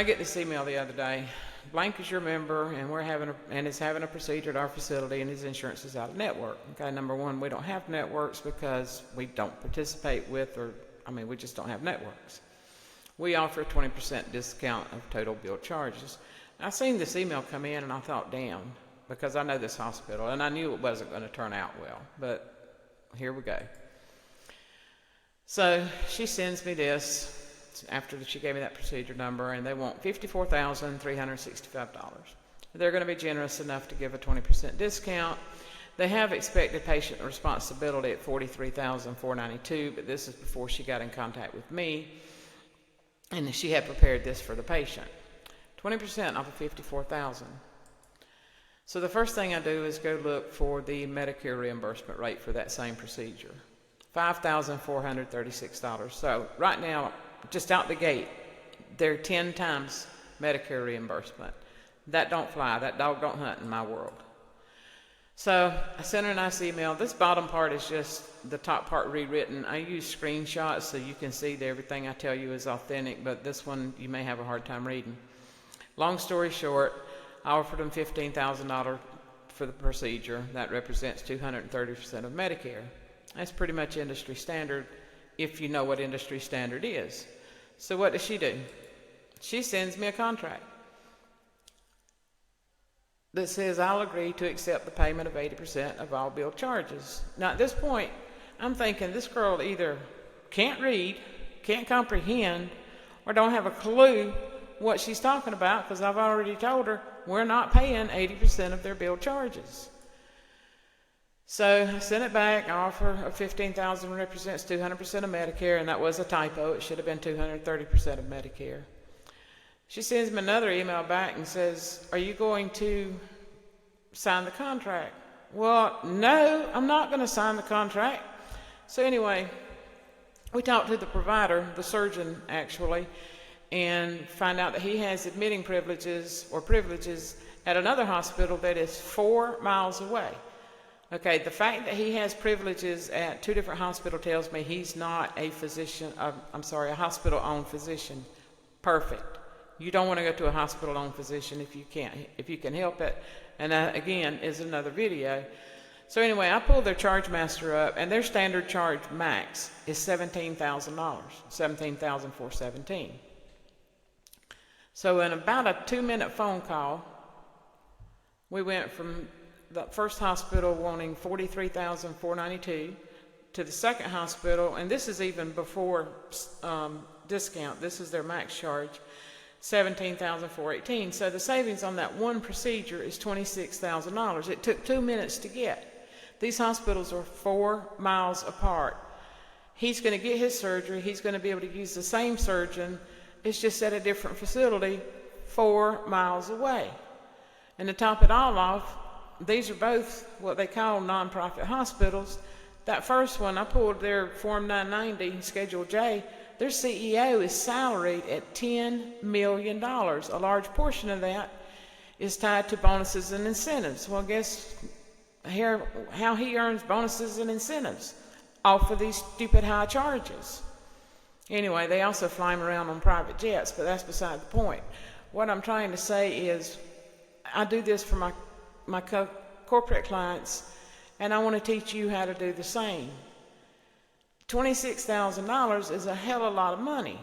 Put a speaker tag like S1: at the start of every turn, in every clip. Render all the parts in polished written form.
S1: I get this email the other day. Blank is your member, and is having a procedure at our facility, and his insurance is out of network. Okay, number one, we don't have networks because we don't participate with, we just don't have networks. We offer a 20% discount of total bill charges. I seen this email come in, and I thought, damn, because I know this hospital, and I knew it wasn't going to turn out well, but here we go. So she sends me this after she gave me that procedure number, and they want $54,365. They're going to be generous enough to give a 20% discount. They have expected patient responsibility at $43,492, but this is before she got in contact with me, and she had prepared this for the patient. 20% off of $54,000. So the first thing I do is go look for the Medicare reimbursement rate for that same procedure. $5,436. So right now, just out the gate, they're 10 times Medicare reimbursement. That don't fly. That dog don't hunt in my world. So I sent her a nice email. This bottom part is just the top part rewritten. I use screenshots so you can see that everything I tell you is authentic, but this one you may have a hard time reading. Long story short, I offered them $15,000 for the procedure. That represents 230% of Medicare. That's pretty much industry standard if you know what industry standard is. So what does she do? She sends me a contract that says I'll agree to accept the payment of 80% of all bill charges. Now at this point, I'm thinking this girl either can't read, can't comprehend, or don't have a clue what she's talking about, because I've already told her we're not paying 80% of their bill charges. So I sent it back. I offer of $15,000 represents 200% of Medicare, and that was a typo. It should have been 230% of Medicare. She sends me another email back and says, are you going to sign the contract? Well, no, I'm not going to sign the contract. So anyway, we talked to the provider, the surgeon actually, and find out that he has admitting privileges at another hospital that is 4 miles away. Okay, the fact that he has privileges at 2 different hospitals tells me he's not a a hospital-owned physician. Perfect. You don't want to go to a hospital-owned physician if you can help it. And that, again, is another video. So anyway, I pulled their charge master up, and their standard charge max is $17,000, $17,417. So in about a 2-minute phone call, we went from the first hospital wanting $43,492 to the second hospital, and this is even before discount. This is their max charge, $17,418. So the savings on that one procedure is $26,000. It took 2 minutes to get. These hospitals are 4 miles apart. He's going to get his surgery. He's going to be able to use the same surgeon. It's just at a different facility 4 miles away. And to top it all off, these are both what they call nonprofit hospitals. That first one, I pulled their Form 990, Schedule J. Their CEO is salaried at $10 million. A large portion of that is tied to bonuses and incentives. Well, guess here how he earns bonuses and incentives? Off of these stupid high charges. Anyway, they also fly him around on private jets, but that's beside the point. What I'm trying to say is I do this for my corporate clients, and I want to teach you how to do the same. $26,000 is a hell of a lot of money.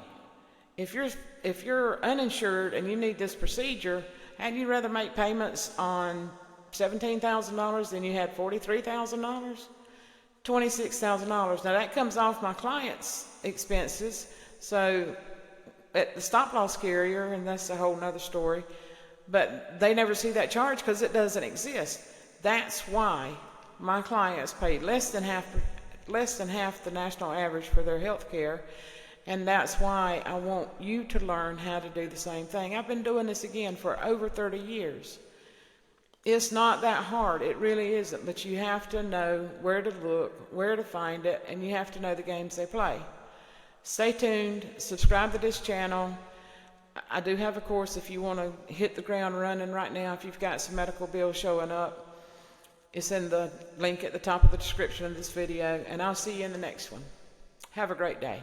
S1: If you're uninsured and you need this procedure, and you'd rather make payments on $17,000 than you had $43,000? $26,000. Now that comes off my client's expenses. So at the stop loss carrier, and that's a whole nother story, but they never see that charge because it doesn't exist. That's why my clients paid less than half the national average for their health care, and that's why I want you to learn how to do the same thing. I've been doing this again for over 30 years. It's not that hard, it really isn't, but you have to know where to look, where to find it, and you have to know the games they play. Stay tuned, subscribe to this channel. I do have a course if you want to hit the ground running right now, if you've got some medical bills showing up. It's in the link at the top of the description of this video, and I'll see you in the next one. Have a great day.